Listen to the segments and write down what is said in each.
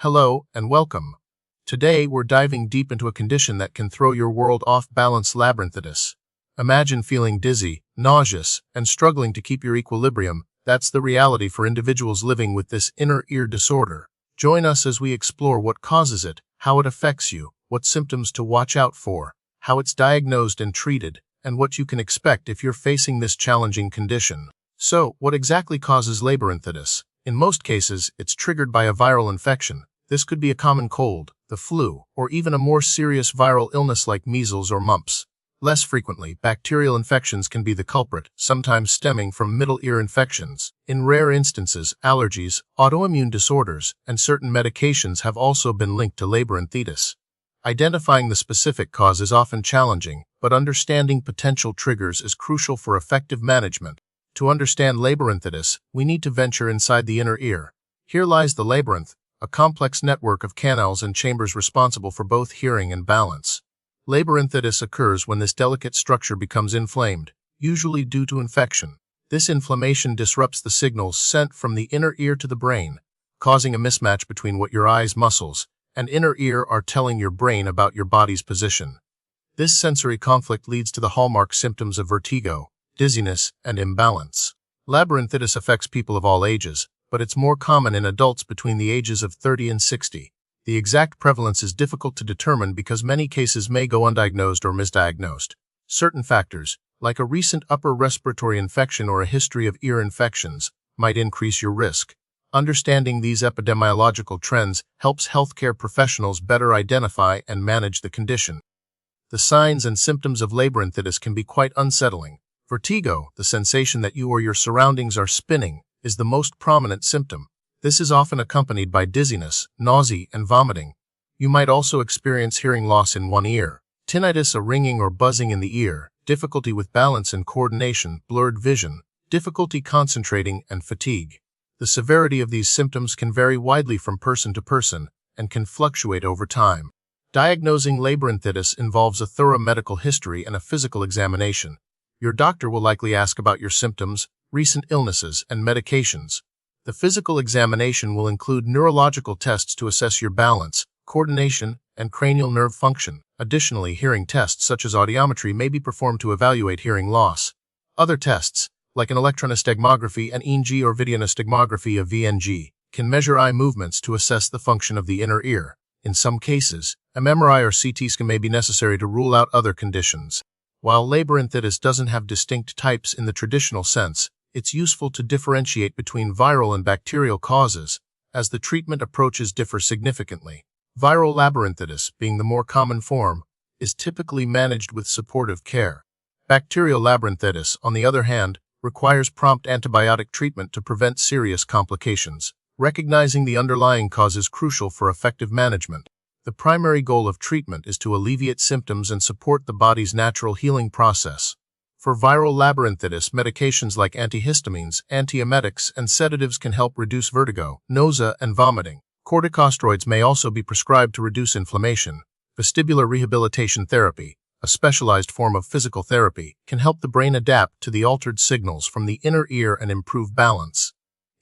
Hello and welcome. Today we're diving deep into a condition that can throw your world off balance: labyrinthitis. Imagine feeling dizzy, nauseous, and struggling to keep your equilibrium. That's the reality for individuals living with this inner ear disorder. Join us as we explore what causes it, how it affects you, what symptoms to watch out for, how it's diagnosed and treated, and what you can expect if you're facing this challenging condition. So, what exactly causes labyrinthitis? In most cases, it's triggered by a viral infection. This could be a common cold, the flu, or even a more serious viral illness like measles or mumps. Less frequently, bacterial infections can be the culprit, sometimes stemming from middle ear infections. In rare instances, allergies, autoimmune disorders, and certain medications have also been linked to labyrinthitis. Identifying the specific cause is often challenging, but understanding potential triggers is crucial for effective management. To understand labyrinthitis, we need to venture inside the inner ear. Here lies the labyrinth, a complex network of canals and chambers responsible for both hearing and balance. Labyrinthitis occurs when this delicate structure becomes inflamed, usually due to infection. This inflammation disrupts the signals sent from the inner ear to the brain, causing a mismatch between what your eyes, muscles, and inner ear are telling your brain about your body's position. This sensory conflict leads to the hallmark symptoms of vertigo, dizziness, and imbalance. Labyrinthitis affects people of all ages, but it's more common in adults between the ages of 30 and 60. The exact prevalence is difficult to determine because many cases may go undiagnosed or misdiagnosed. Certain factors, like a recent upper respiratory infection or a history of ear infections, might increase your risk. Understanding these epidemiological trends helps healthcare professionals better identify and manage the condition. The signs and symptoms of labyrinthitis can be quite unsettling. Vertigo, the sensation that you or your surroundings are spinning, is the most prominent symptom. This is often accompanied by dizziness, nausea, and vomiting. You might also experience hearing loss in one ear, tinnitus, a ringing or buzzing in the ear, difficulty with balance and coordination, blurred vision, difficulty concentrating, and fatigue. The severity of these symptoms can vary widely from person to person and can fluctuate over time. Diagnosing labyrinthitis involves a thorough medical history and a physical examination. Your doctor will likely ask about your symptoms, recent illnesses, and medications. The physical examination will include neurological tests to assess your balance, coordination, and cranial nerve function. Additionally, hearing tests such as audiometry may be performed to evaluate hearing loss. Other tests, like an electronystagmography, an ENG, or videonystagmography, a VNG, can measure eye movements to assess the function of the inner ear. In some cases, an MRI or CT scan may be necessary to rule out other conditions. While labyrinthitis doesn't have distinct types in the traditional sense, it's useful to differentiate between viral and bacterial causes, as the treatment approaches differ significantly. Viral labyrinthitis, being the more common form, is typically managed with supportive care. Bacterial labyrinthitis, on the other hand, requires prompt antibiotic treatment to prevent serious complications. Recognizing the underlying cause is crucial for effective management. The primary goal of treatment is to alleviate symptoms and support the body's natural healing process. For viral labyrinthitis, medications like antihistamines, antiemetics, and sedatives can help reduce vertigo, nausea, and vomiting. Corticosteroids may also be prescribed to reduce inflammation. Vestibular rehabilitation therapy, a specialized form of physical therapy, can help the brain adapt to the altered signals from the inner ear and improve balance.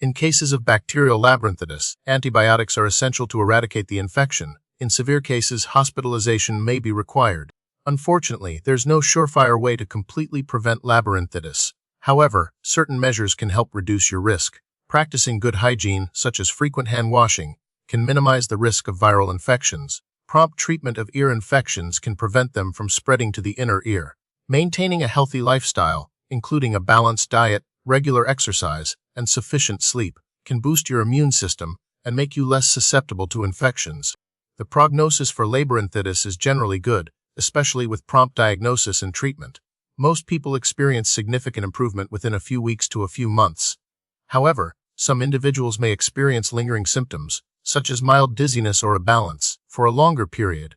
In cases of bacterial labyrinthitis, antibiotics are essential to eradicate the infection. In severe cases, hospitalization may be required. Unfortunately, there's no surefire way to completely prevent labyrinthitis. However, certain measures can help reduce your risk. Practicing good hygiene, such as frequent hand washing, can minimize the risk of viral infections. Prompt treatment of ear infections can prevent them from spreading to the inner ear. Maintaining a healthy lifestyle, including a balanced diet, regular exercise, and sufficient sleep, can boost your immune system and make you less susceptible to infections. The prognosis for labyrinthitis is generally good, especially with prompt diagnosis and treatment. Most people experience significant improvement within a few weeks to a few months. However, some individuals may experience lingering symptoms, such as mild dizziness or imbalance, for a longer period.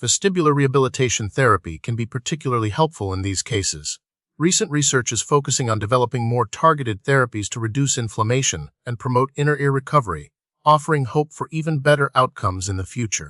Vestibular rehabilitation therapy can be particularly helpful in these cases. Recent research is focusing on developing more targeted therapies to reduce inflammation and promote inner ear recovery, offering hope for even better outcomes in the future.